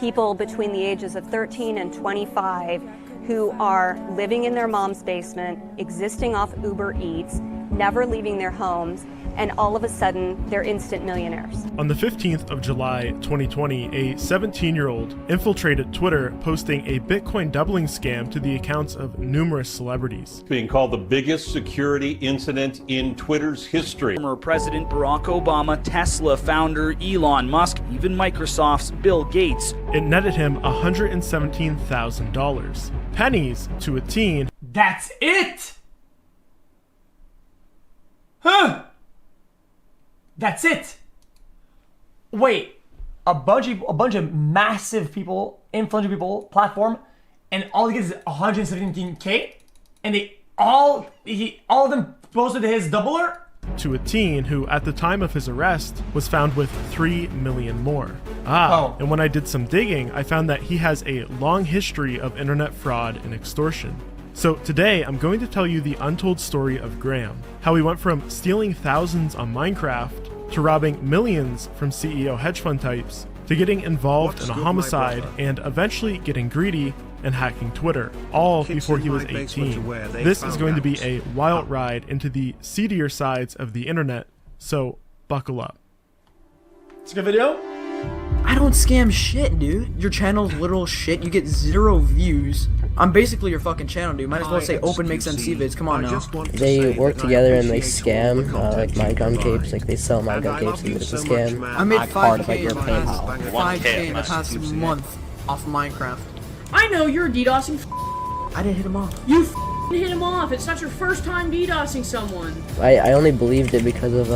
people between the ages of 13 and 25 who are living in their mom's basement, existing off Uber Eats, never leaving their homes, and all of a sudden, they're instant millionaires. On the 15th of July, 2020, a 17-year-old infiltrated Twitter, posting a Bitcoin doubling scam to the accounts of numerous celebrities. It's being called the biggest security incident in Twitter's history. Former President Barack Obama, Tesla founder Elon Musk, even Microsoft's Bill Gates. It netted him $117,000. Pennies to a teen. That's it? Huh? That's it. Wait, a bunch of massive people, influential people, platform, and all he gets is 117K, and all of them posted his doubler? To a teen who, at the time of his arrest, was found with 3 million more. And when I did some digging, I found that he has a long history of internet fraud and extortion. So today, I'm going to tell you the untold story of Graham, how he went from stealing thousands on Minecraft to robbing millions from CEO hedge fund types, to getting involved in a homicide and eventually getting greedy and hacking Twitter, all before he was 18. This is going to be a wild ride into the seedier sides of the internet, so buckle up. It's a good video. I don't scam shit, dude. Your channel's literal shit. You get 0 views. I'm basically your fucking channel, dude. Might as well say open makes MC vids. Come on now. They work together and they scam, like Minecraft capes. Like they sell Minecraft capes and it's a scam. I made 5K like your PayPal. 5K in the past month off Minecraft. I know you're DDoSing. I didn't hit him off. You hit him off. It's not your first time DDoSing someone. I only believed it because of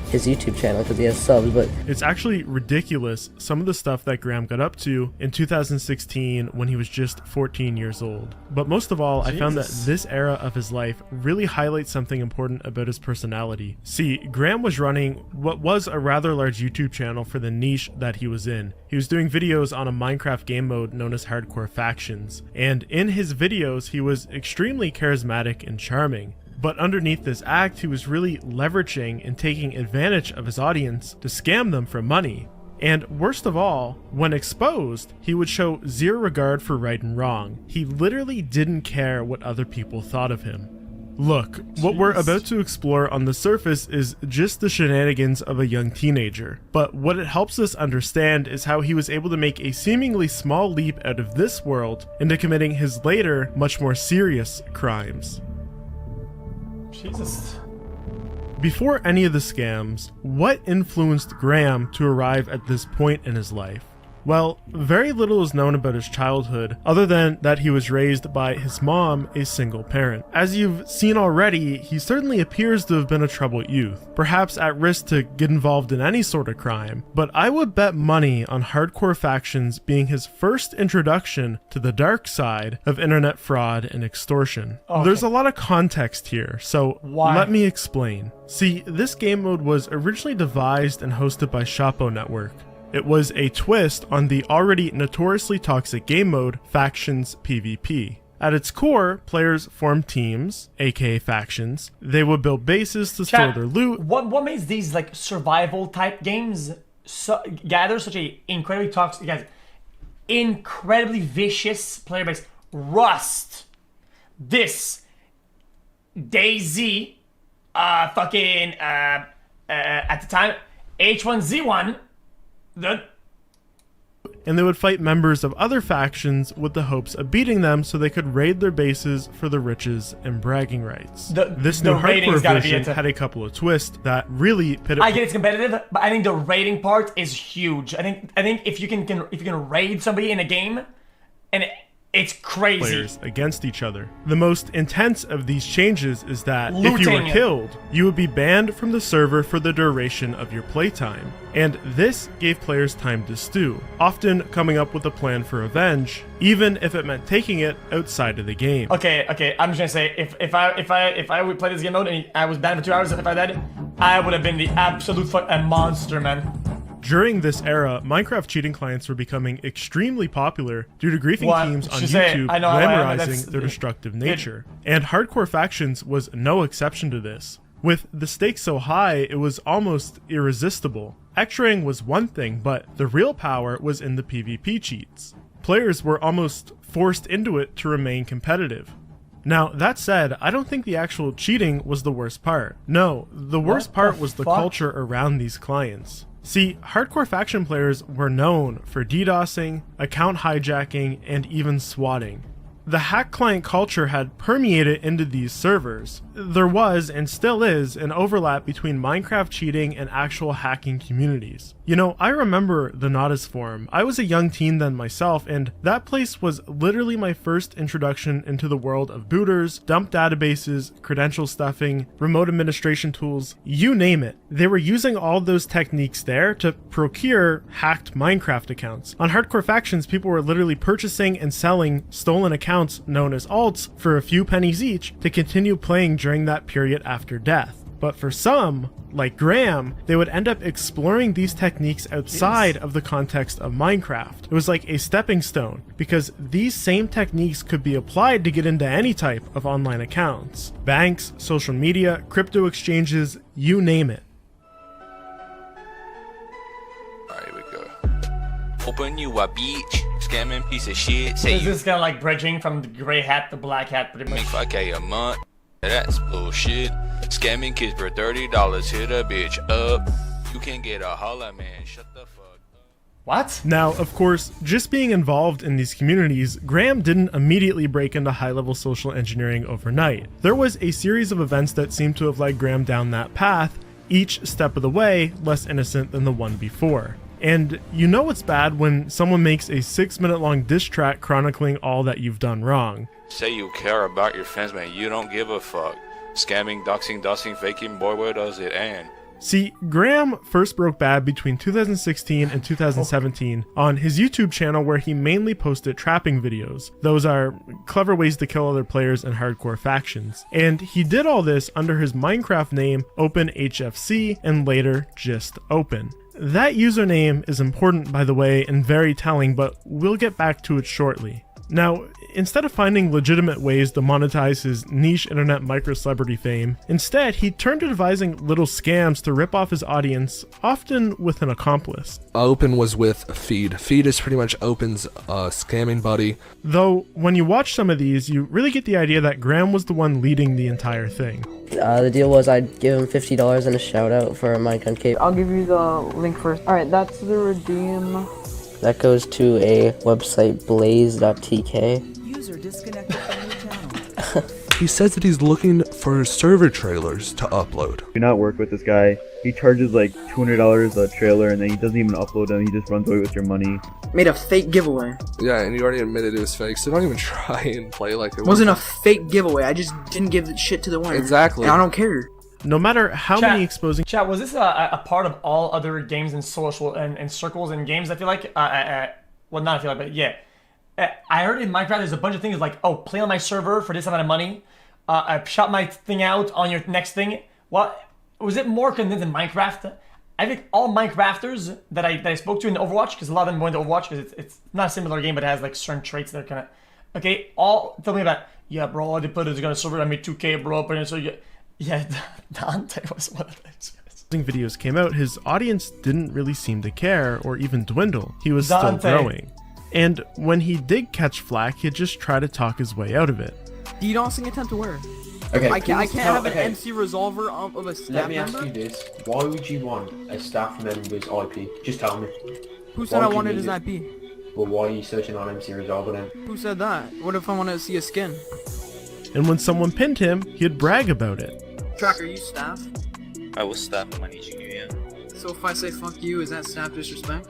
his YouTube channel, because he has subs, but it's actually ridiculous some of the stuff that Graham got up to in 2016 when he was just 14 years old. But most of all, I found that this era of his life really highlights something important about his personality. See, Graham was running what was a rather large YouTube channel for the niche that he was in. He was doing videos on a Minecraft game mode known as Hardcore Factions, and in his videos he was extremely charismatic and charming. But underneath this act, he was really leveraging and taking advantage of his audience to scam them for money. And worst of all, when exposed, he would show zero regard for right and wrong. He literally didn't care what other people thought of him. Look, what we're about to explore on the surface is just the shenanigans of a young teenager. But what it helps us understand is how he was able to make a seemingly small leap out of this world into committing his later, much more serious crimes. Jesus. Before any of the scams, what influenced Graham to arrive at this point in his life? Well, very little is known about his childhood, other than that he was raised by his mom, a single parent. As you've seen already, he certainly appears to have been a troubled youth, perhaps at risk to get involved in any sort of crime, but I would bet money on Hardcore Factions being his first introduction to the dark side of internet fraud and extortion. Okay. There's a lot of context here, so let me explain. See, this game mode was originally devised and hosted by Shoppo Network. It was a twist on the already notoriously toxic game mode, Factions PvP. At its core, players formed teams, aka factions. They would build bases to store their loot. What makes these like survival type games gather such a incredibly toxic, guys, incredibly vicious player base? Rust, this, DayZ, at the time, H1Z1. And they would fight members of other factions with the hopes of beating them so they could raid their bases for the riches and bragging rights. This new hardcore version had a couple of twists that really pitted. I get it's competitive, but I think the raiding part is huge. I think if you can raid somebody in a game, and it's crazy. Players against each other. The most intense of these changes is that if you were killed, you would be banned from the server for the duration of your playtime. And this gave players time to stew, often coming up with a plan for revenge, even if it meant taking it outside of the game. Okay, I'm just gonna say, if I would play this game mode and I was banned for 2 hours, if I did, I would have been the absolute monster, man. During this era, Minecraft cheating clients were becoming extremely popular due to griefing teams on YouTube glamorizing their destructive nature. And Hardcore Factions was no exception to this. With the stakes so high, it was almost irresistible. Extraing was one thing, but the real power was in the PvP cheats. Players were almost forced into it to remain competitive. Now, that said, I don't think the actual cheating was the worst part. No, the worst part was the culture around these clients. See, hardcore faction players were known for DDoSing, account hijacking, and even swatting. The hack client culture had permeated into these servers. There was, and still is, an overlap between Minecraft cheating and actual hacking communities. You know, I remember the Nodus forum. I was a young teen then myself, and that place was literally my first introduction into the world of booters, dump databases, credential stuffing, remote administration tools, you name it. They were using all those techniques there to procure hacked Minecraft accounts. On hardcore factions, people were literally purchasing and selling stolen accounts known as alts for a few pennies each to continue playing during that period after death. But for some, like Graham, they would end up exploring these techniques outside of the context of Minecraft. It was like a stepping stone, because these same techniques could be applied to get into any type of online accounts. Banks, social media, crypto exchanges, you name it. Alright, here we go. Open you a beach, scamming piece of shit. Say Is you this kind of like bridging from the gray hat to black hat pretty much? make 5K a month. That's bullshit. Scamming kids for $30. Hit a bitch up. You can get a holla, man. Shut the fuck up. What? Now, of course, just being involved in these communities, Graham didn't immediately break into high-level social engineering overnight. There was a series of events that seemed to have led Graham down that path, each step of the way less innocent than the one before. And you know it's bad when someone makes a 6-minute long diss track chronicling all that you've done wrong. Say you care about your fans, man. You don't give a fuck. Scamming, doxing, dosing, faking, boy, where does it end? See, Graham first broke bad between 2016 and 2017 on his YouTube channel, where he mainly posted trapping videos. Those are clever ways to kill other players in hardcore factions. And he did all this under his Minecraft name, OpenHFC, and later just Open. That username is important, by the way, and very telling, but we'll get back to it shortly. Now, instead of finding legitimate ways to monetize his niche internet micro-celebrity fame, instead he turned to devising little scams to rip off his audience, often with an accomplice. Open was with Feed. Feed is pretty much Open's scamming buddy. Though, when you watch some of these, you really get the idea that Graham was the one leading the entire thing. The deal was I'd give him $50 and a shout out for a Minecraft cape. I'll give you the link first. Alright, that's the redeem. That goes to a website, blaze.tk. User disconnected from your channel. He says that he's looking for server trailers to upload. Do not work with this guy. He charges like $200 a trailer and then he doesn't even upload them. He just runs away with your money. Made a fake giveaway. Yeah, and you already admitted it was fake, so don't even try and play like it wasn't a fake giveaway. I just didn't give the shit to the winner. Exactly. And I don't care. No matter how many exposing... Chat, was this a part of all other games and social and circles and games? I feel like, well, not I feel like, but yeah. I heard in Minecraft there's a bunch of things like, oh, play on my server for this amount of money. I shot my thing out on your next thing. What? Was it more convinced in Minecraft? I think all Minecrafters that I spoke to in Overwatch, because a lot of them go into Overwatch because it's not a similar game, but it has like certain traits that are kind of... Okay, all tell me that, yeah, bro, I did put it on a server, I made 2K, bro, but so yeah, Dante was one of those. Videos came out, his audience didn't really seem to care or even dwindle. He was Dante. still growing. And when he did catch flack, he'd just try to talk his way out of it. DDoSing attempt to where? Okay, I can't have an MC resolver of a staff Let me member? ask you this. Why would you want a staff member's IP? Just tell me. Who said I wanted his IP? Well, why are you searching on MC Resolver then? Who said that? What if I want to see a skin? And when someone pinned him, he'd brag about it. Tracker, you staff? I was staff when I need you, yeah. So if I say fuck you, is that staff disrespect?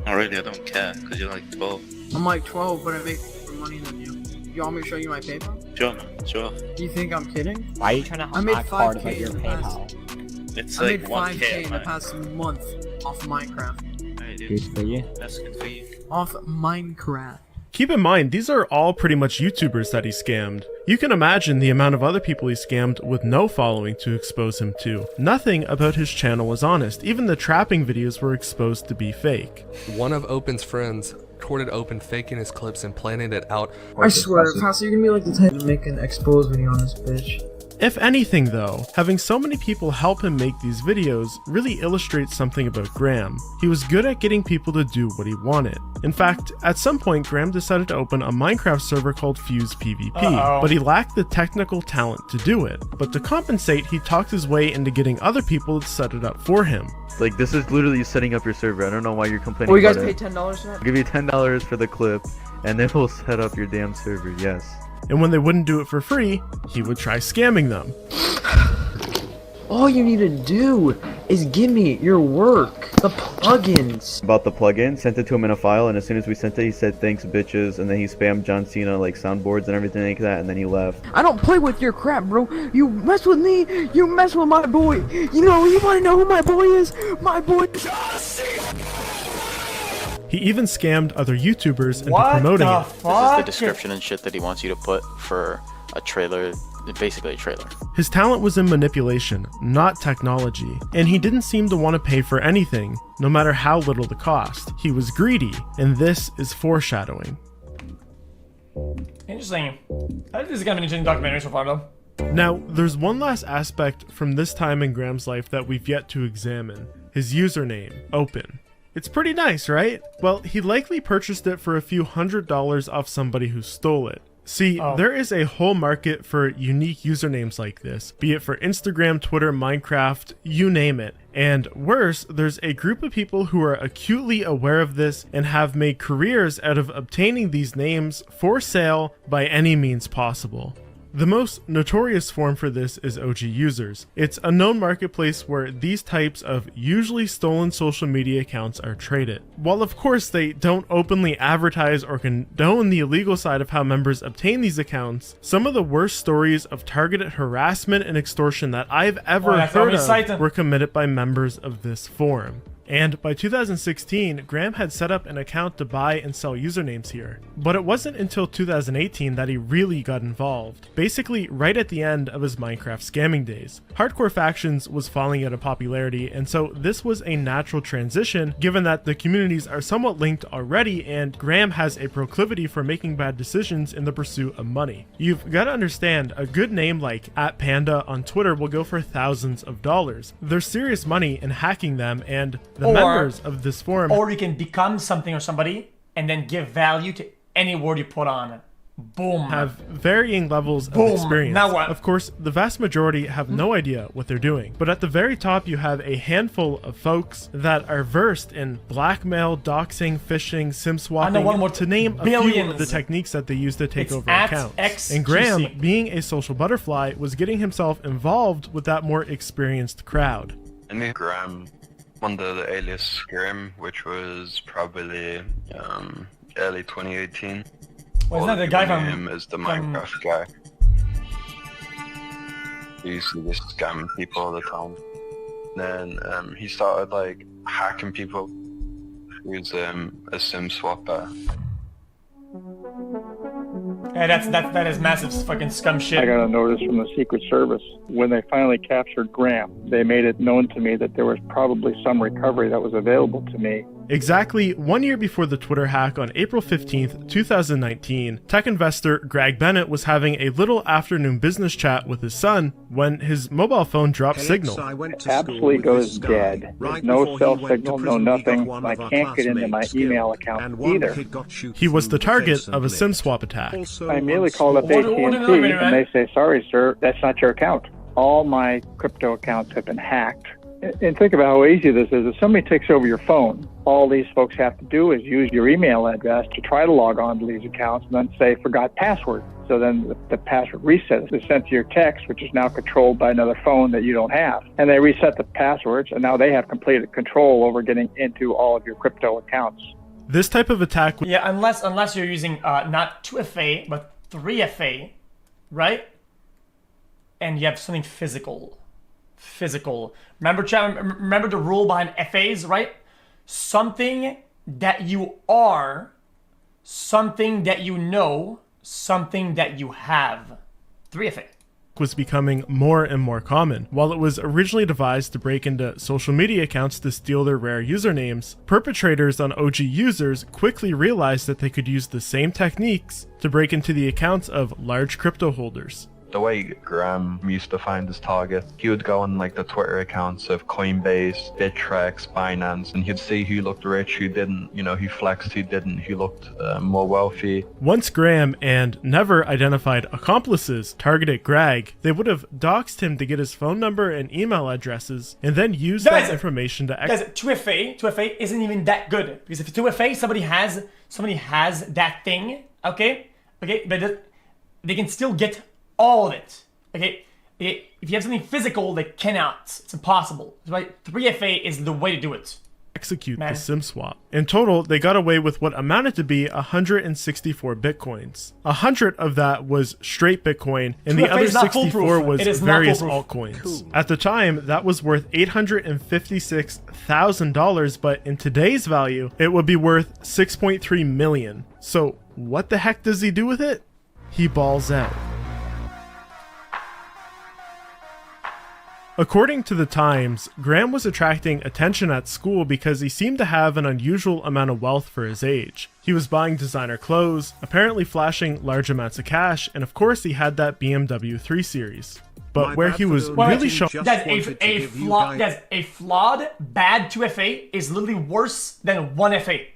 Not really, I don't care, because you're like 12. I'm like 12, but I make more money than you. You want me to show you my PayPal? Sure, man, sure. Do you think I'm kidding? Why are you trying to I made act hard about 5K your in the past. PayPal? It's I like made 1K, 5K in the past month off Minecraft. Hey, dude. Good for you. That's good for you. Off Minecraft. Keep in mind, these are all pretty much YouTubers that he scammed. You can imagine the amount of other people he scammed with no following to expose him to. Nothing about his channel was honest. Even the trapping videos were exposed to be fake. One of Open's friends recorded Open faking his clips and planning it out. I swear, Pastor, you're gonna be like the type to make an expose video on this bitch. If anything though, having so many people help him make these videos really illustrates something about Graham. He was good at getting people to do what he wanted. In fact, at some point Graham decided to open a Minecraft server called Fuse PvP, but he lacked the technical talent to do it. But to compensate, he talked his way into getting other people to set it up for him. Like, this is literally setting up your server. I don't know why you're complaining. Oh, you guys about paid it. $10 for that? I'll give you $10 for the clip, and then we'll set up your damn server, yes. And when they wouldn't do it for free, he would try scamming them. All you need to do is give me your work, the plugins. About the plugin, sent it to him in a file, and as soon as we sent it, he said thanks bitches, and then he spammed John Cena like soundboards and everything like that, and then he left. I don't play with your crap, bro. You mess with me, you mess with my boy. You wanna know who my boy is? My boy is John Cena. He even scammed other YouTubers into promoting it. This is the description and shit that he wants you to put for a trailer, basically a trailer. His talent was in manipulation, not technology, and he didn't seem to want to pay for anything, no matter how little the cost. He was greedy, and this is foreshadowing. Interesting. I think this is kind of an interesting documentary so far, though. Now, there's one last aspect from this time in Graham's life that we've yet to examine. His username, Open. It's pretty nice, right? Well, he likely purchased it for a few $100s off somebody who stole it. See, there is a whole market for unique usernames like this, be it for Instagram, Twitter, Minecraft, you name it. And worse, there's a group of people who are acutely aware of this and have made careers out of obtaining these names for sale by any means possible. The most notorious form for this is OG Users. It's a known marketplace where these types of usually stolen social media accounts are traded. While of course they don't openly advertise or condone the illegal side of how members obtain these accounts, some of the worst stories of targeted harassment and extortion that I've ever heard of were committed by members of this forum. And by 2016, Graham had set up an account to buy and sell usernames here. But it wasn't until 2018 that he really got involved, basically right at the end of his Minecraft scamming days. Hardcore Factions was falling out of popularity, and so this was a natural transition given that the communities are somewhat linked already and Graham has a proclivity for making bad decisions in the pursuit of money. You've got to understand, a good name like @Panda on Twitter will go for thousands of dollars. There's serious money in hacking them, and the members of this forum, or you can become something or somebody and then give value to any word you put on it. Boom. Have varying levels of experience. Now what? Of course, the vast majority have no idea what they're doing. But at the very top, you have a handful of folks that are versed in blackmail, doxing, phishing, sim swapping, to name a few of the techniques that they use to take over accounts. xQc. And Graham, being a social butterfly, was getting himself involved with that more experienced crowd. I knew Graham under the alias Graham, which was probably early 2018. Wasn't that the guy from him as the Minecraft guy? He used to just scam people all the time. Then he started like hacking people. He was a Simswapper. Yeah, that is massive fucking scum shit. I got a notice from the Secret Service. When they finally captured Graham, they made it known to me that there was probably some recovery that was available to me. Exactly 1 year before the Twitter hack on April 15th, 2019, tech investor Greg Bennett was having a little afternoon business chat with his son when his mobile phone dropped signal. It absolutely goes dead. There's no cell signal, no nothing. I can't get into my email account either. He was the target of a SimSwap attack. I immediately called up AT&T and they say, sorry sir, that's not your account. All my crypto accounts have been hacked. And think about how easy this is. If somebody takes over your phone, all these folks have to do is use your email address to try to log on to these accounts and then say, forgot password. So then the password resets. It's sent to your text, which is now controlled by another phone that you don't have. And they reset the passwords, and now they have complete control over getting into all of your crypto accounts. This type of attack... Yeah, unless you're using not 2FA, but 3FA, right? And you have something physical. Remember the rule behind FAs, right? Something that you are, something that you know, something that you have. 3FA. Was becoming more and more common. While it was originally devised to break into social media accounts to steal their rare usernames, perpetrators on OG Users quickly realized that they could use the same techniques to break into the accounts of large crypto holders. the way Graham used to find his target, he would go on like the Twitter accounts of Coinbase, Bittrex, Binance, and he'd see who looked rich, who didn't, you know, who flexed, who didn't, who looked more wealthy. Once Graham and never identified accomplices targeted Greg, they would have doxed him to get his phone number and email addresses, and then use that information to... Guys, 2FA isn't even that good, because if 2FA, somebody has that thing, okay, but they can still get all of it, okay? If you have something physical, they cannot. It's impossible. That's why 3FA is the way to do it. Execute the SIM swap. In total, they got away with what amounted to be 164 bitcoins. 100 of that was straight Bitcoin, and the other 64 was various altcoins. Cool. At the time, that was worth $856,000, but in today's value, it would be worth $6.3 million. So what the heck does he do with it? He balls out. According to the Times, Graham was attracting attention at school because he seemed to have an unusual amount of wealth for his age. He was buying designer clothes, apparently flashing large amounts of cash, and of course he had that BMW 3 Series. But where he was really showing... A flawed bad 2FA is literally worse than 1FA.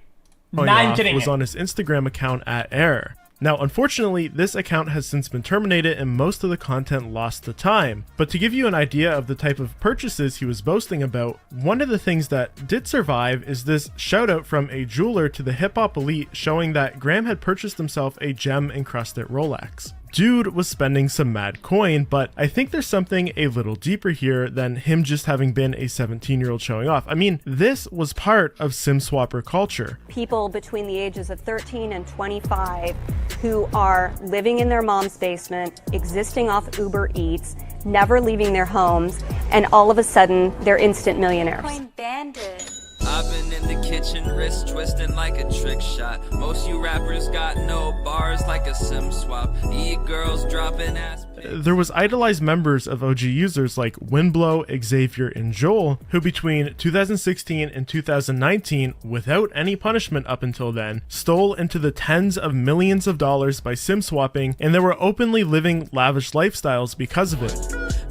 Not kidding. Was on his Instagram account at Error. Now, unfortunately, this account has since been terminated and most of the content lost to time. But to give you an idea of the type of purchases he was boasting about, one of the things that did survive is this shout out from a jeweler to the hip hop elite showing that Graham had purchased himself a gem encrusted Rolex. Dude was spending some mad coin, but I think there's something a little deeper here than him just having been a 17-year-old showing off. I mean, this was part of Simswapper culture. People between the ages of 13 and 25 who are living in their mom's basement, existing off Uber Eats, never leaving their homes, and all of a sudden, they're instant millionaires. Coin bandit. I've been in the kitchen, wrist twisting like a trick shot. Most you rappers got no bars like a sim swap. E-girls dropping ass. There was idolized members of OG users like Windblow, Xavier, and Joel, who between 2016 and 2019, without any punishment up until then, stole into the tens of millions of dollars by sim swapping, and they were openly living lavish lifestyles because of it.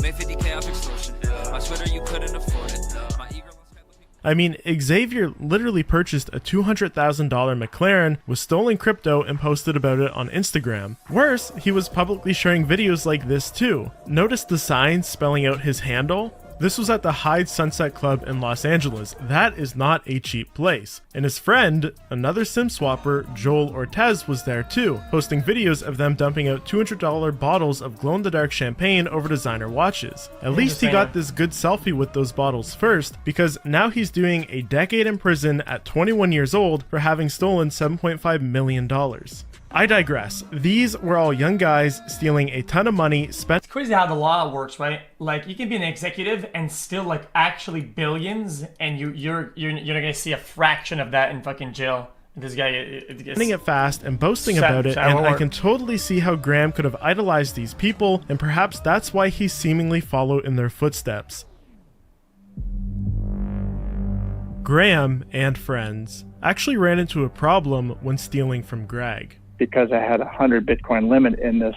Made 50K off extortion. On Twitter you couldn't afford it. I mean, Xavier literally purchased a $200,000 McLaren with stolen crypto and posted about it on Instagram. Worse, he was publicly sharing videos like this too. Notice the sign spelling out his handle? This was at the Hyde Sunset Club in Los Angeles. That is not a cheap place. And his friend, another Simswapper, Joel Ortez, was there too, posting videos of them dumping out $200 bottles of glow-in-the-dark champagne over designer watches. At least he got this good selfie with those bottles first, because now he's doing a decade in prison at 21 years old for having stolen $7.5 million. I digress. These were all young guys stealing a ton of money spent. It's crazy how the law works, right? Like, you can be an executive and still like actually billions, and you're not gonna see a fraction of that in fucking jail. This guy spending it fast and boasting about it, and I can totally see how Graham could have idolized these people, and perhaps that's why he seemingly followed in their footsteps. Graham and friends actually ran into a problem when stealing from Greg. Because I had a 100 Bitcoin limit in this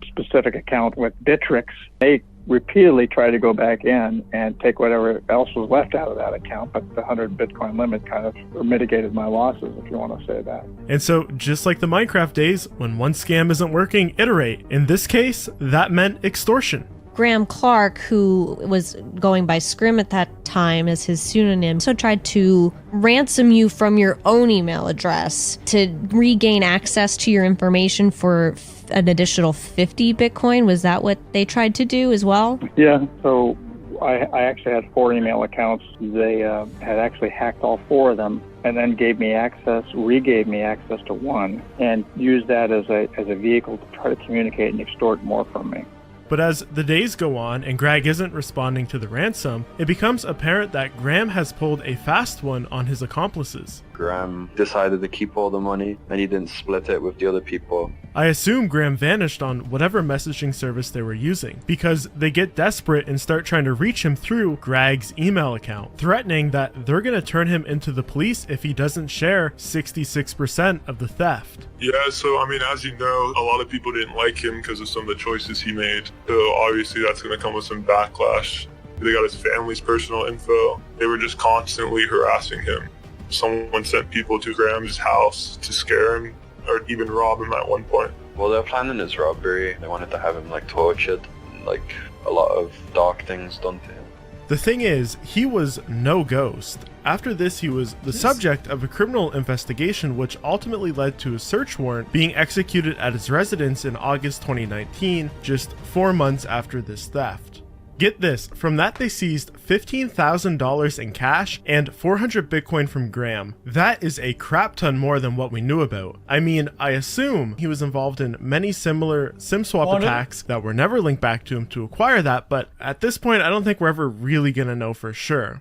specific account with Bittrex, they repeatedly tried to go back in and take whatever else was left out of that account, but the 100 Bitcoin limit kind of mitigated my losses, if you want to say that. And so, just like the Minecraft days, when one scam isn't working, iterate. In this case, that meant extortion. Graham Clark, who was going by Scrim at that time as his pseudonym, so tried to ransom you from your own email address to regain access to your information for an additional 50 Bitcoin. Was that what they tried to do as well? Yeah, so I actually had 4 email accounts. They had actually hacked all 4 of them and then gave me access, regave me access to one, and used that as a vehicle to try to communicate and extort more from me. But as the days go on and Greg isn't responding to the ransom, it becomes apparent that Graham has pulled a fast one on his accomplices. Graham decided to keep all the money and he didn't split it with the other people. I assume Graham vanished on whatever messaging service they were using, because they get desperate and start trying to reach him through Greg's email account, threatening that they're going to turn him into the police if he doesn't share 66% of the theft. Yeah, so I mean, as you know, a lot of people didn't like him because of some of the choices he made. So obviously that's going to come with some backlash. They got his family's personal info. They were just constantly harassing him. Someone sent people to Graham's house to scare him or even rob him at one point. Well, they're planning his robbery. They wanted to have him like tortured and like a lot of dark things done to him. The thing is, he was no ghost. After this, he was the subject of a criminal investigation which ultimately led to a search warrant being executed at his residence in August 2019, just 4 months after this theft. Get this, from that they seized $15,000 in cash and 400 Bitcoin from Graham. That is a crap ton more than what we knew about. I mean, I assume he was involved in many similar SimSwap attacks that were never linked back to him to acquire that, but at this point I don't think we're ever really gonna know for sure.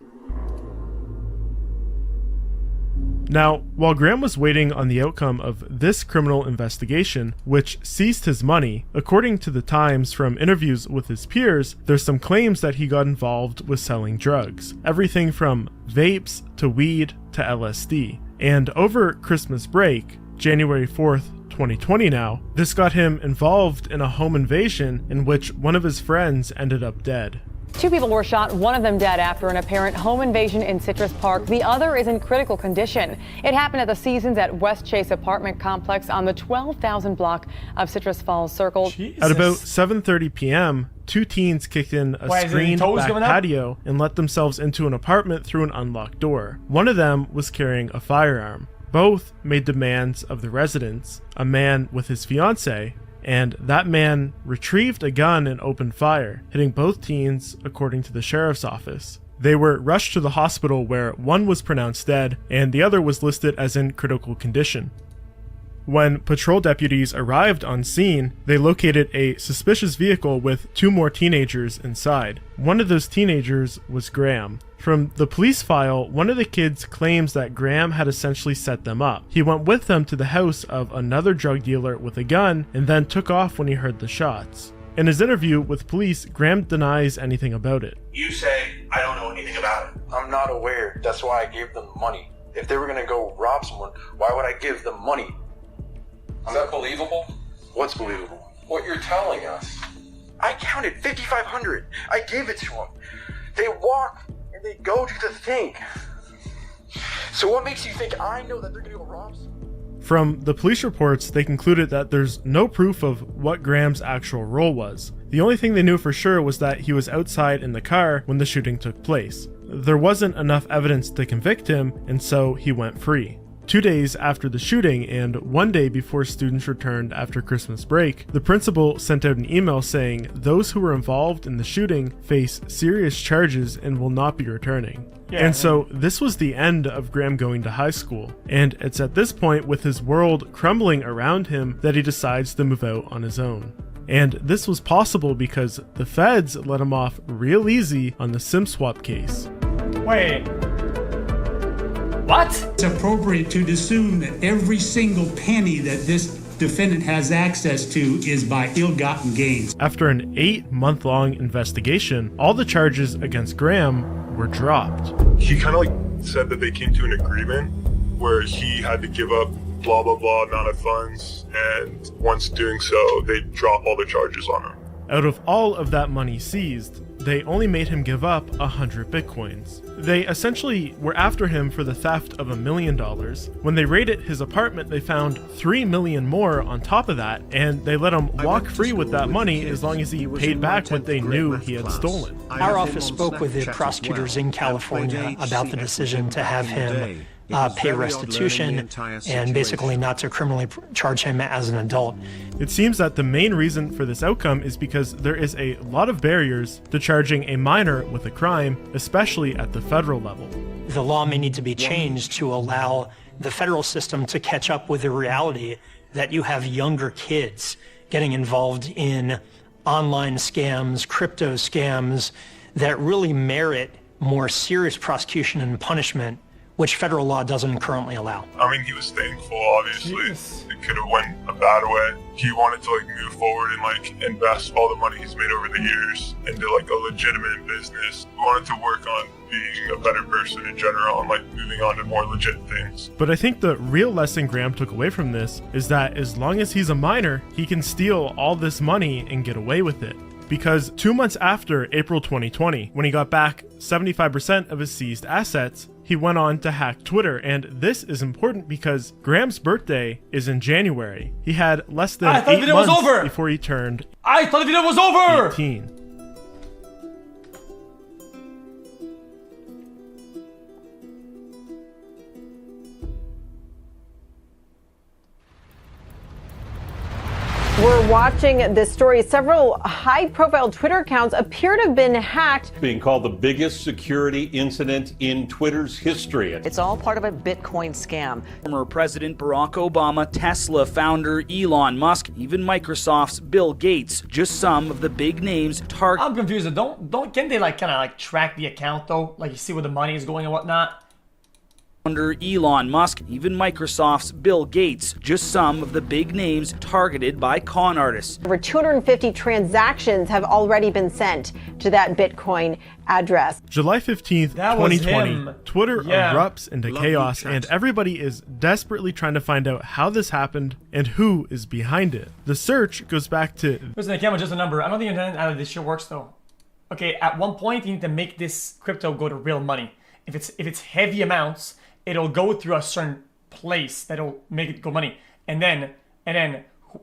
Now, while Graham was waiting on the outcome of this criminal investigation, which seized his money, according to the Times from interviews with his peers, there's some claims that he got involved with selling drugs. Everything from vapes to weed to LSD. And over Christmas break, January 4th, 2020 now, this got him involved in a home invasion in which one of his friends ended up dead. 2 people were shot, one of them dead after an apparent home invasion in Citrus Park. The other is in critical condition. It happened at the Seasons at West Chase apartment complex on the 12,000 block of Citrus Falls Circle. At about 7:30 p.m., 2 teens kicked in a screened back patio and let themselves into an apartment through an unlocked door. One of them was carrying a firearm. Both made demands of the residents, a man with his fiancée, and that man retrieved a gun and opened fire, hitting both teens, according to the sheriff's office. They were rushed to the hospital where one was pronounced dead and the other was listed as in critical condition. When patrol deputies arrived on scene, they located a suspicious vehicle with 2 more teenagers inside. One of those teenagers was Graham. From the police file, one of the kids claims that Graham had essentially set them up. He went with them to the house of another drug dealer with a gun and then took off when he heard the shots. In his interview with police, Graham denies anything about it. You say, I don't know anything about it. I'm not aware. That's why I gave them money. If they were going to go rob someone, why would I give them money? Is that believable? What's believable? What you're telling us. I counted 5,500. I gave it to them. They walk and they go to the thing. So what makes you think I know that they're going to go rob someone? From the police reports, they concluded that there's no proof of what Graham's actual role was. The only thing they knew for sure was that he was outside in the car when the shooting took place. There wasn't enough evidence to convict him, and so he went free. 2 days after the shooting and 1 day before students returned after Christmas break, the principal sent out an email saying those who were involved in the shooting face serious charges and will not be returning. And so this was the end of Graham going to high school, and it's at this point, with his world crumbling around him, that he decides to move out on his own. And this was possible because the feds let him off real easy on the Simswap case. Wait. What? It's appropriate to assume that every single penny that this defendant has access to is by ill-gotten gains. After an 8-month-long investigation, all the charges against Graham were dropped. He kind of like said that they came to an agreement where he had to give up blah blah blah amount of funds, and once doing so, they drop all the charges on him. Out of all of that money seized, they only made him give up 100 bitcoins. They essentially were after him for the theft of $1 million. When they raided his apartment, they found 3 million more on top of that, and they let him walk free with that money as long as he paid back what they knew he had stolen. Our office spoke with the prosecutors in California about the decision to have him pay restitution and basically not to criminally charge him as an adult. It seems that the main reason for this outcome is because there is a lot of barriers to charging a minor with a crime, especially at the federal level. The law may need to be changed to allow the federal system to catch up with the reality that you have younger kids getting involved in online scams, crypto scams that really merit more serious prosecution and punishment which federal law doesn't currently allow. I mean, he was thankful, obviously. It could have went a bad way. He wanted to like move forward and like invest all the money he's made over the years into like a legitimate business. He wanted to work on being a better person in general and like moving on to more legit things. But I think the real lesson Graham took away from this is that as long as he's a minor, he can steal all this money and get away with it. Because 2 months after April 2020, when he got back 75% of his seized assets, he went on to hack Twitter. And this is important because Graham's birthday is in January. He had less than 8 months before he turned I thought the video was over! 18. We're watching this story. Several high-profile Twitter accounts appear to have been hacked. Being called the biggest security incident in Twitter's history. It's all part of a Bitcoin scam. Former President Barack Obama, Tesla founder Elon Musk, even Microsoft's Bill Gates, just some of the big names targeted. I'm confused. Can they like kind of like track the account though? Like you see where the money is going and whatnot? Under Elon Musk, even Microsoft's Bill Gates, just some of the big names targeted by con artists. Over 250 transactions have already been sent to that Bitcoin address. July 15th, 2020, Twitter erupts into chaos and everybody is desperately trying to find out how this happened and who is behind it. The search goes back to... Listen, the camera just a number. I don't think how this shit works though. Okay, at one point you need to make this crypto go to real money. If it's heavy amounts, it'll go through a certain place that'll make it go money, and then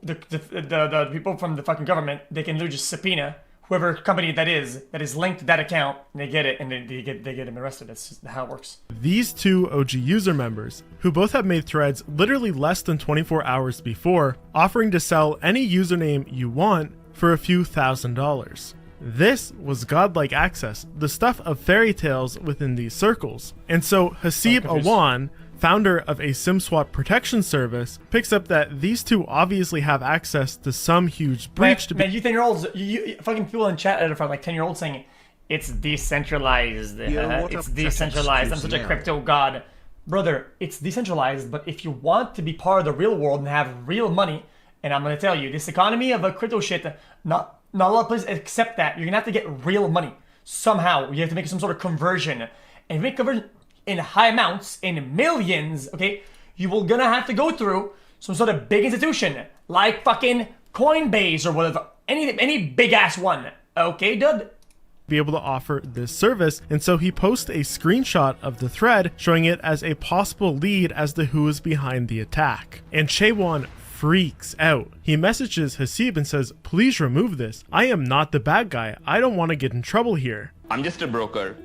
the people from the fucking government, they can literally just subpoena whoever company that is linked to that account, and they get it, and they get them arrested. That's just how it works. These two OG user members, who both have made threads literally less than 24 hours before, offering to sell any username you want for a few $1,000s. This was godlike access, the stuff of fairy tales within these circles. And so Hasib Awan, founder of a SimSwap protection service, picks up that these two obviously have access to some huge breach. Man, you 10-year-olds, you fucking people in chat are from like 10-year-olds saying it's decentralized. It's decentralized. I'm such a crypto god. Brother, it's decentralized, but if you want to be part of the real world and have real money, and I'm gonna tell you, this economy of a crypto shit, not a lot of places accept that. You're gonna have to get real money somehow. You have to make some sort of conversion, and if you make conversion in high amounts, in millions, okay, you will gonna have to go through some sort of big institution like fucking Coinbase or whatever, any big ass one. Okay, dude. Be able to offer this service, and so he posts a screenshot of the thread showing it as a possible lead as to who is behind the attack. And Chaewon freaks out. He messages Hasib and says, "Please remove this. I am not the bad guy. I don't want to get in trouble here. I'm just a broker.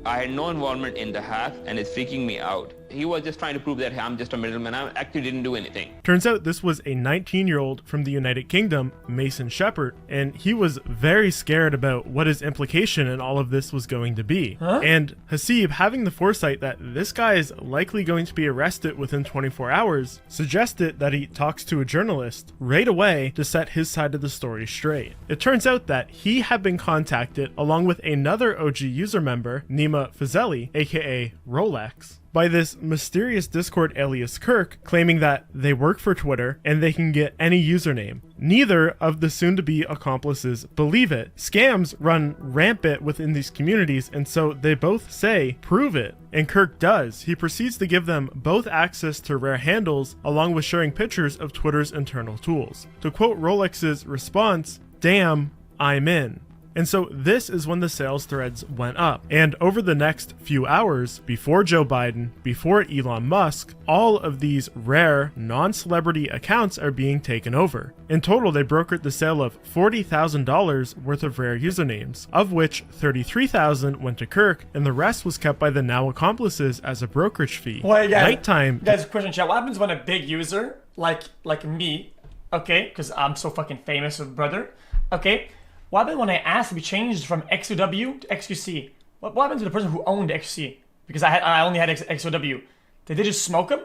I had no involvement in the hack and it's freaking me out. He was just trying to prove that I'm just a middleman. I actually didn't do anything." Turns out this was a 19-year-old from the United Kingdom, Mason Shepard, and he was very scared about what his implication in all of this was going to be. And Hasib, having the foresight that this guy is likely going to be arrested within 24 hours, suggested that he talks to a journalist right away to set his side of the story straight. It turns out that he had been contacted along with another OG user member, Nima Fazeli, aka Rolex, by this mysterious Discord alias Kirk, claiming that they work for Twitter and they can get any username. Neither of the soon-to-be accomplices believe it. Scams run rampant within these communities, and so they both say, "Prove it." And Kirk does. He proceeds to give them both access to rare handles, along with sharing pictures of Twitter's internal tools. To quote Rolex's response, "Damn, I'm in." And so this is when the sales threads went up. And over the next few hours, before Joe Biden, before Elon Musk, all of these rare, non-celebrity accounts are being taken over. In total, they brokered the sale of $40,000 worth of rare usernames, of which $33,000 went to Kirk, and the rest was kept by the now accomplices as a brokerage fee. Well, Nighttime. Guys, question chat. What happens when a big user, like me, okay, because I'm so fucking famous, brother, okay, what happened when I asked to be changed from XOW to XQC? What happened to the person who owned XQC? Because I only had XOW. Did they just smoke him?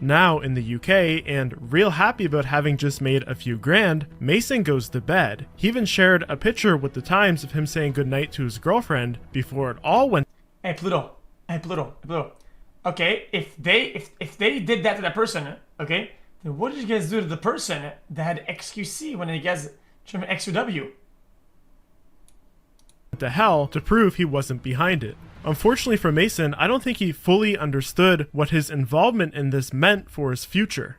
Now in the UK, and real happy about having just made a few grand, Mason goes to bed. He even shared a picture with the Times of him saying goodnight to his girlfriend before it all went. Hey Pluto, Hey Pluto. Okay, if they did that to that person, okay, then what did you guys do to the person that had xQc when you guys turned XUW? To hell to prove he wasn't behind it. Unfortunately for Mason, I don't think he fully understood what his involvement in this meant for his future.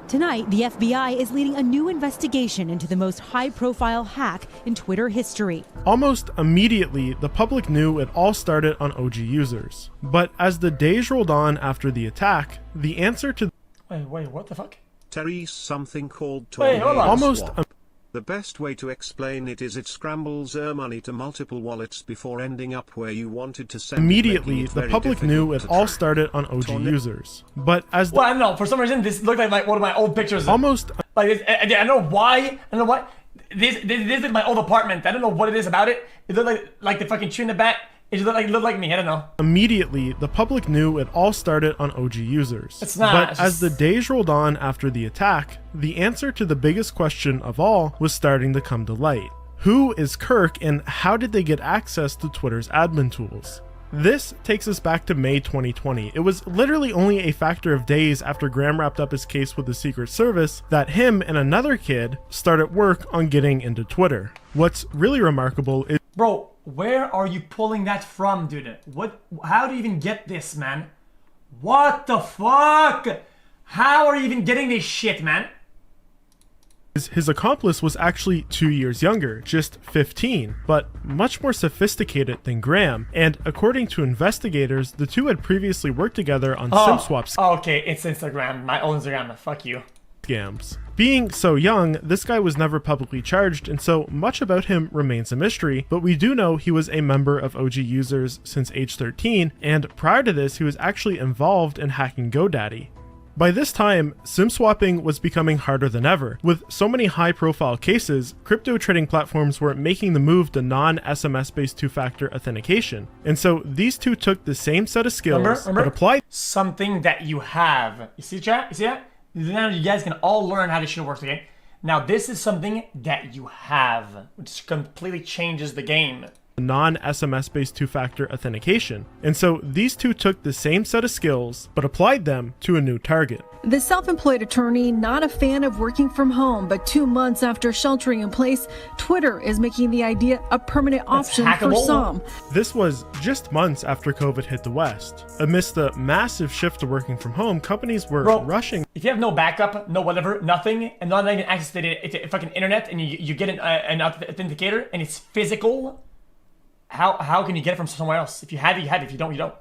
Tonight, the FBI is leading a new investigation into the most high-profile hack in Twitter history. Almost immediately, the public knew it all started on OG users. But as the days rolled on after the attack, the answer to Wait, what the fuck? Terry's something called Wait, hold on. almost The best way to explain it is it scrambles money to multiple wallets before ending up where you wanted to send immediately, it, the public knew it all started on OG users. But as the Well, I don't know. For some reason, this looked like one of my old pictures. almost Like this, I don't know why. I don't know what. This is my old apartment. I don't know what it is about it. It looked like the fucking tree in the back. It looked like me. I don't know. immediately, the public knew it all started on OG users. It's not. But It's as the just- days rolled on after the attack, the answer to the biggest question of all was starting to come to light. Who is Kirk and how did they get access to Twitter's admin tools? This takes us back to May 2020. It was literally only a factor of days after Graham wrapped up his case with the Secret Service that him and another kid started work on getting into Twitter. What's really remarkable is Bro, where are you pulling that from, dude? What? How do you even get this, man? What the fuck? How are you even getting this shit, man? his accomplice was actually 2 years younger, just 15, but much more sophisticated than Graham, and according to investigators, the two had previously worked together on Simswappers. Oh, okay, it's Instagram. My old Instagram. Fuck you. Scams. Being so young, this guy was never publicly charged, and so much about him remains a mystery, but we do know he was a member of OG users since age 13, and prior to this, he was actually involved in hacking GoDaddy. By this time, SIM swapping was becoming harder than ever. With so many high-profile cases, crypto trading platforms were making the move to non-SMS-based two-factor authentication. And so these two took the same set of skills, but applied something that you have. You see, chat? You see that? Now you guys can all learn how this shit works, okay? Now this is something that you have, which completely changes the game. non-SMS based two-factor authentication. And so these two took the same set of skills, but applied them to a new target. The self-employed attorney, not a fan of working from home, but 2 months after sheltering in place, Twitter is making the idea a permanent option for some. This was just months after COVID hit the West. Amidst the massive shift to working from home, companies were rushing. If you have no backup, no whatever, nothing, and not even access to the fucking internet, and you get an authenticator, and it's physical, how can you get it from somewhere else? If you have it, you have it. If you don't, you don't.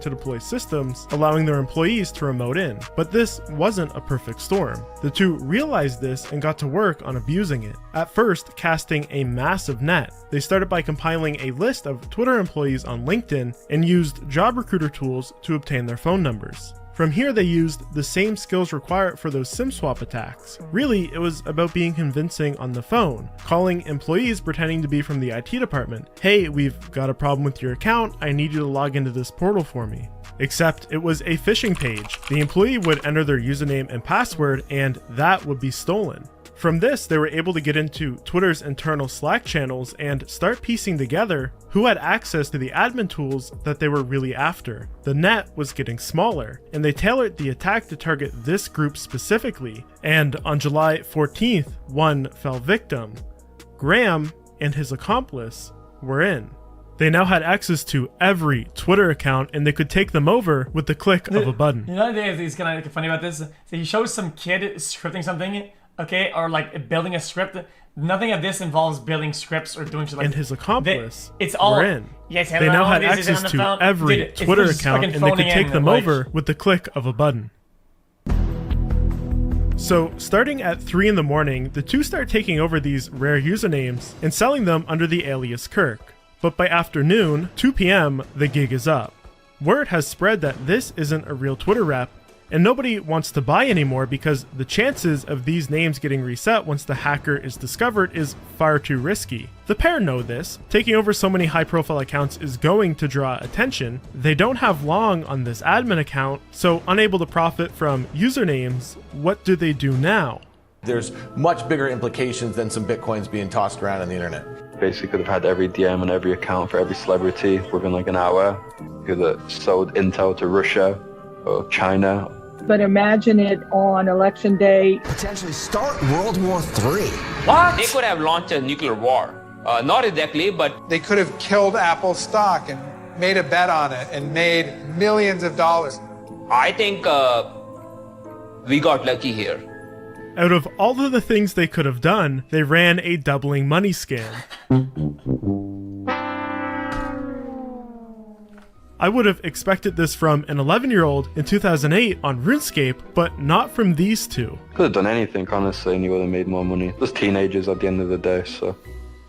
To deploy systems, allowing their employees to remote in. But this wasn't a perfect storm. The two realized this and got to work on abusing it. At first, casting a massive net. They started by compiling a list of Twitter employees on LinkedIn and used job recruiter tools to obtain their phone numbers. From here, they used the same skills required for those SIM swap attacks. Really, it was about being convincing on the phone, calling employees pretending to be from the IT department. Hey, we've got a problem with your account. I need you to log into this portal for me. Except it was a phishing page. The employee would enter their username and password, and that would be stolen. From this, they were able to get into Twitter's internal Slack channels and start piecing together who had access to the admin tools that they were really after. The net was getting smaller, and they tailored the attack to target this group specifically. And on July 14th, one fell victim. Graham and his accomplice were in. They now had access to every Twitter account, and they could take them over with the click of a button. You know, he's kind of funny about this. So he shows some kid scripting something, okay, or like building a script. Nothing of this involves building scripts or doing shit like. And his accomplice it's all were in. Yes, they now had access to every Twitter account, and they could take them over with the click of a button. So, starting at 3 in the morning, the two start taking over these rare usernames and selling them under the alias Kirk. But by afternoon, 2 p.m., the gig is up. Word has spread that this isn't a real Twitter rep, and nobody wants to buy anymore because the chances of these names getting reset once the hacker is discovered is far too risky. The pair know this. Taking over so many high-profile accounts is going to draw attention. They don't have long on this admin account, so unable to profit from usernames, what do they do now? There's much bigger implications than some bitcoins being tossed around on the internet. basically could have had every DM and every account for every celebrity within like an hour. He could have sold intel to Russia or China. But imagine it on election day. Potentially start World War III. What? They could have launched a nuclear war. Not exactly, but they could have killed Apple stock and made a bet on it and made millions of dollars. I think we got lucky here. Out of all of the things they could have done, they ran a doubling money scam. I would have expected this from an 11-year-old in 2008 on RuneScape, but not from these two. Could have done anything, honestly, and you would have made more money. Just teenagers at the end of the day, so.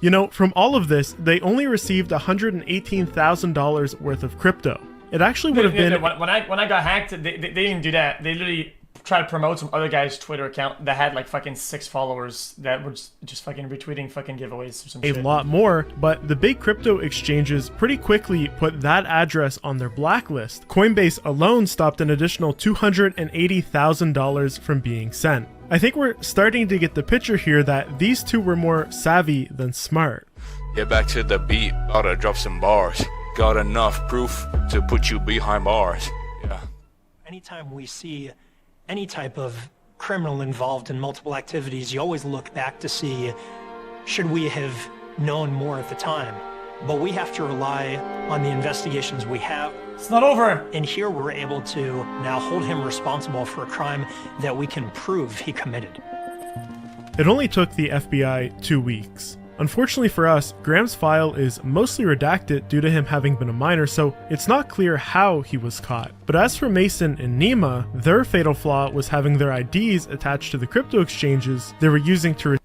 You know, from all of this, they only received $118,000 worth of crypto. It actually would have been... When I got hacked, they didn't do that. They literally tried to promote some other guy's Twitter account that had like fucking 6 followers that were just fucking retweeting fucking giveaways or some shit. A lot more, but the big crypto exchanges pretty quickly put that address on their blacklist. Coinbase alone stopped an additional $280,000 from being sent. I think we're starting to get the picture here that these two were more savvy than smart. Get back to the beat, gotta drop some bars. Got enough proof to put you behind bars. Yeah. Anytime we see any type of criminal involved in multiple activities, you always look back to see, should we have known more at the time? But we have to rely on the investigations we have. It's not over. And here we're able to now hold him responsible for a crime that we can prove he committed. It only took the FBI 2 weeks. Unfortunately for us, Graham's file is mostly redacted due to him having been a minor, so it's not clear how he was caught. But as for Mason and Nima, their fatal flaw was having their IDs attached to the crypto exchanges they were using to...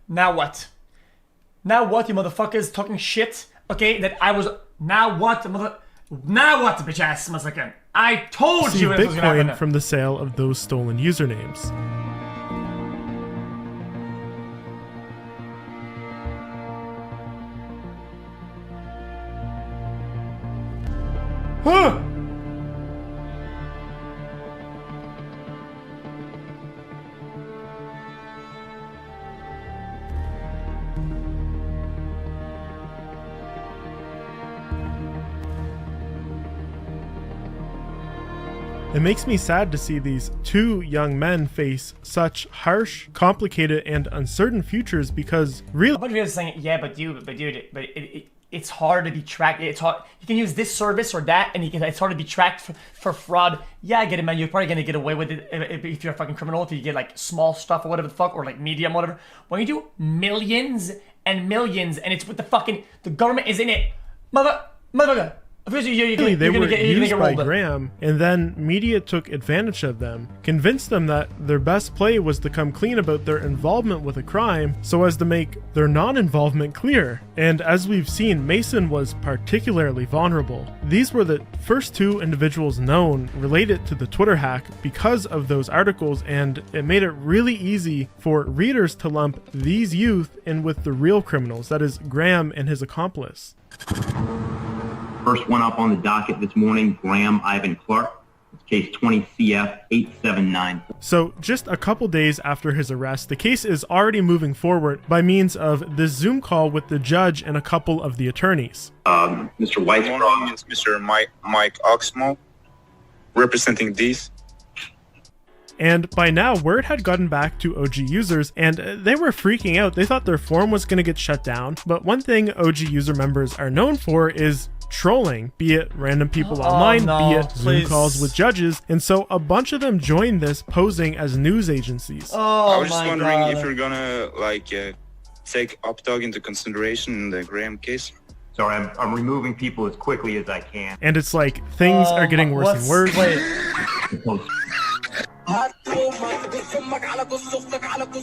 Now what? Now what, you motherfuckers talking shit? Okay, that I was... Now what, Now what, bitch ass motherfucker? I told you it was gonna happen. Bitcoin from the sale of those stolen usernames. Huh! It makes me sad to see these two young men face such harsh, complicated, and uncertain futures because really... A bunch of people are saying, yeah, but it's hard to be tracked. It's hard. You can use this service or that, and it's hard to be tracked for fraud. Yeah, I get it, man. You're probably gonna get away with it if you're a fucking criminal. If you get like small stuff or whatever the fuck, or like medium, whatever. When you do millions and millions, and it's with the government is in it, motherfucker. They were used by Graham, and then media took advantage of them, convinced them that their best play was to come clean about their involvement with a crime so as to make their non-involvement clear. And as we've seen, Mason was particularly vulnerable. These were the first two individuals known related to the Twitter hack because of those articles, and it made it really easy for readers to lump these youth in with the real criminals, that is, Graham and his accomplice. First one up on the docket this morning, Graham Ivan Clark. It's case 20 CF 879. So just a couple days after his arrest, the case is already moving forward by means of this Zoom call with the judge and a couple of the attorneys. Mr. White. My name is Mr. Mike Oxmo, representing these. And by now, word had gotten back to OG users, and they were freaking out. They thought their forum was going to get shut down. But one thing OG user members are known for is trolling, be it random people online, be it Zoom calls with judges, and so a bunch of them joined this posing as news agencies. I was just wondering if you're gonna take Updog into consideration in the Graham case. Sorry, I'm removing people as quickly as I can. And it's like things are getting worse and worse.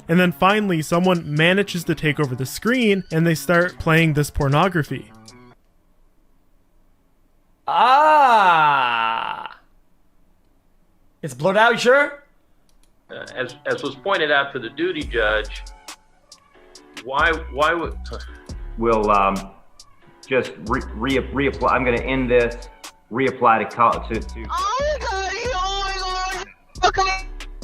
And then finally, someone manages to take over the screen and they start playing this pornography. It's blurred out, sure? As was pointed out to the duty judge, why would... We'll just reapply. I'm going to end this, reapply to...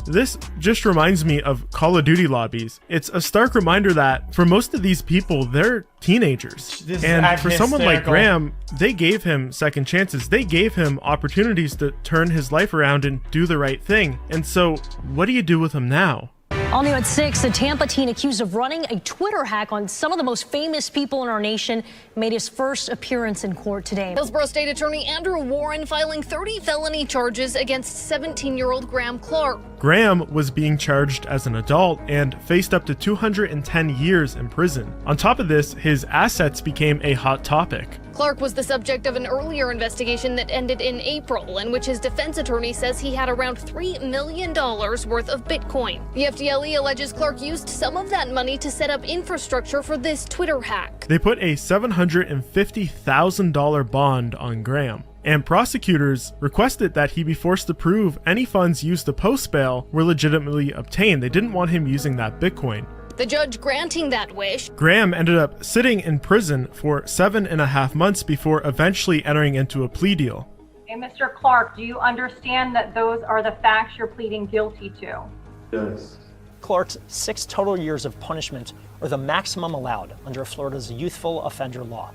This just reminds me of Call of Duty lobbies. It's a stark reminder that for most of these people, they're teenagers. And for someone like Graham, they gave him second chances. They gave him opportunities to turn his life around and do the right thing. And so what do you do with him now? All new at 6, a Tampa teen accused of running a Twitter hack on some of the most famous people in our nation made his first appearance in court today. Hillsborough State Attorney Andrew Warren filing 30 felony charges against 17-year-old Graham Clark. Graham was being charged as an adult and faced up to 210 years in prison. On top of this, his assets became a hot topic. Clark was the subject of an earlier investigation that ended in April, in which his defense attorney says he had around $3 million worth of Bitcoin. The FDLE alleges Clark used some of that money to set up infrastructure for this Twitter hack. They put a $750,000 bond on Graham, and prosecutors requested that he be forced to prove any funds used to post bail were legitimately obtained. They didn't want him using that Bitcoin. The judge granting that wish. Graham ended up sitting in prison for 7.5 months before eventually entering into a plea deal. Hey, Mr. Clark, do you understand that those are the facts you're pleading guilty to? Yes. Clark's 6 total years of punishment are the maximum allowed under Florida's youthful offender law.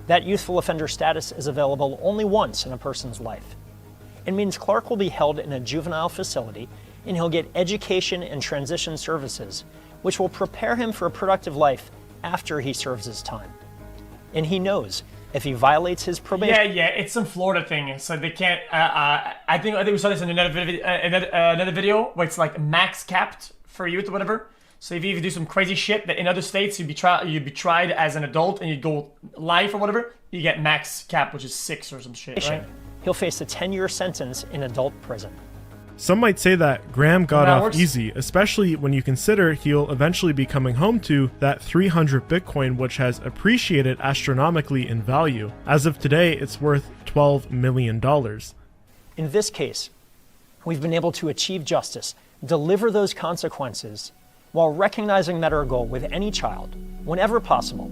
That youthful offender status is available only once in a person's life. It means Clark will be held in a juvenile facility and he'll get education and transition services, which will prepare him for a productive life after he serves his time. And he knows if he violates his probation... Yeah, it's some Florida thing, so they can't... I think we saw this in another video where it's like max capped for youth or whatever. So if you do some crazy shit that in other states you'd be tried as an adult and you'd go life or whatever, you get max cap, which is 6 or some shit, right? He'll face a 10-year sentence in adult prison. Some might say that Graham got off easy, especially when you consider he'll eventually be coming home to that 300 Bitcoin, which has appreciated astronomically in value. As of today, it's worth $12 million. In this case, we've been able to achieve justice, deliver those consequences, while recognizing that our goal with any child, whenever possible,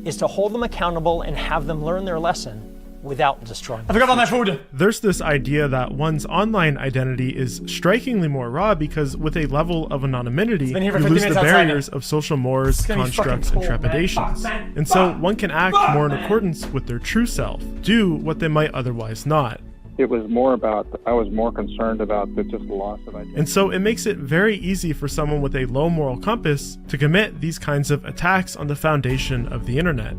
is to hold them accountable and have them learn their lesson without destroying them. I forgot about my food. There's this idea that one's online identity is strikingly more raw because with a level of anonymity, you lose the barriers of social mores, constructs, and trepidations. And so one can act more in accordance with their true self, do what they might otherwise not. It was more about, I was more concerned about the just loss of identity. And so it makes it very easy for someone with a low moral compass to commit these kinds of attacks on the foundation of the internet.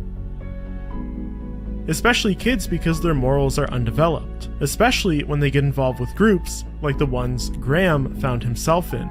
Especially kids, because their morals are undeveloped, especially when they get involved with groups like the ones Graham found himself in.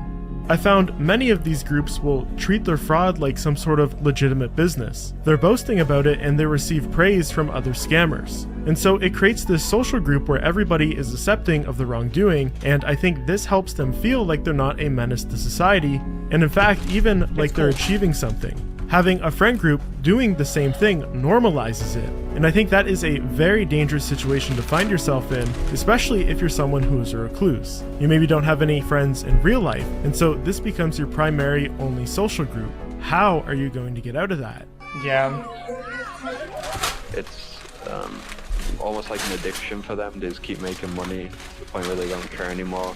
I found many of these groups will treat their fraud like some sort of legitimate business. They're boasting about it and they receive praise from other scammers. And so it creates this social group where everybody is accepting of the wrongdoing, and I think this helps them feel like they're not a menace to society, and in fact even like they're achieving something. Having a friend group doing the same thing normalizes it. And I think that is a very dangerous situation to find yourself in, especially if you're someone who is a recluse. You maybe don't have any friends in real life, and so this becomes your primary only social group. How are you going to get out of that? Yeah. It's almost like an addiction for them. They just keep making money to the point where they don't care anymore.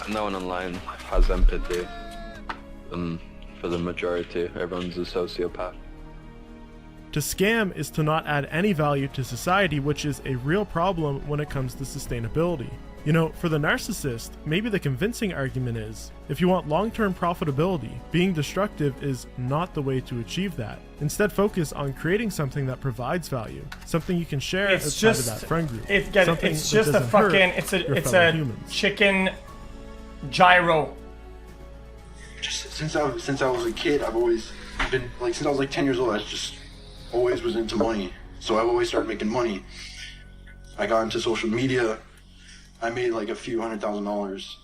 No one online has empathy. For the majority, everyone's a sociopath. To scam is to not add any value to society, which is a real problem when it comes to sustainability. You know, for the narcissist, maybe the convincing argument is, if you want long-term profitability, being destructive is not the way to achieve that. Instead, focus on creating something that provides value, something you can share outside of that friend group. It's just a fucking, it's a chicken gyro. Just since I was a kid, I've always been like, since I was like 10 years old, I just always was into money. So I've always started making money. I got into social media. I made like a few $100,000.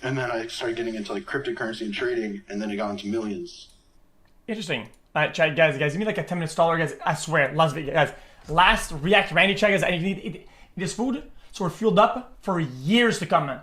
And then I started getting into like cryptocurrency and trading, and then it got into millions. Interesting. Guys, give me like a 10-minute stall, guys. I swear, last video, guys. Last React Randy check, guys. I need to eat this food so we're fueled up for years to come, man.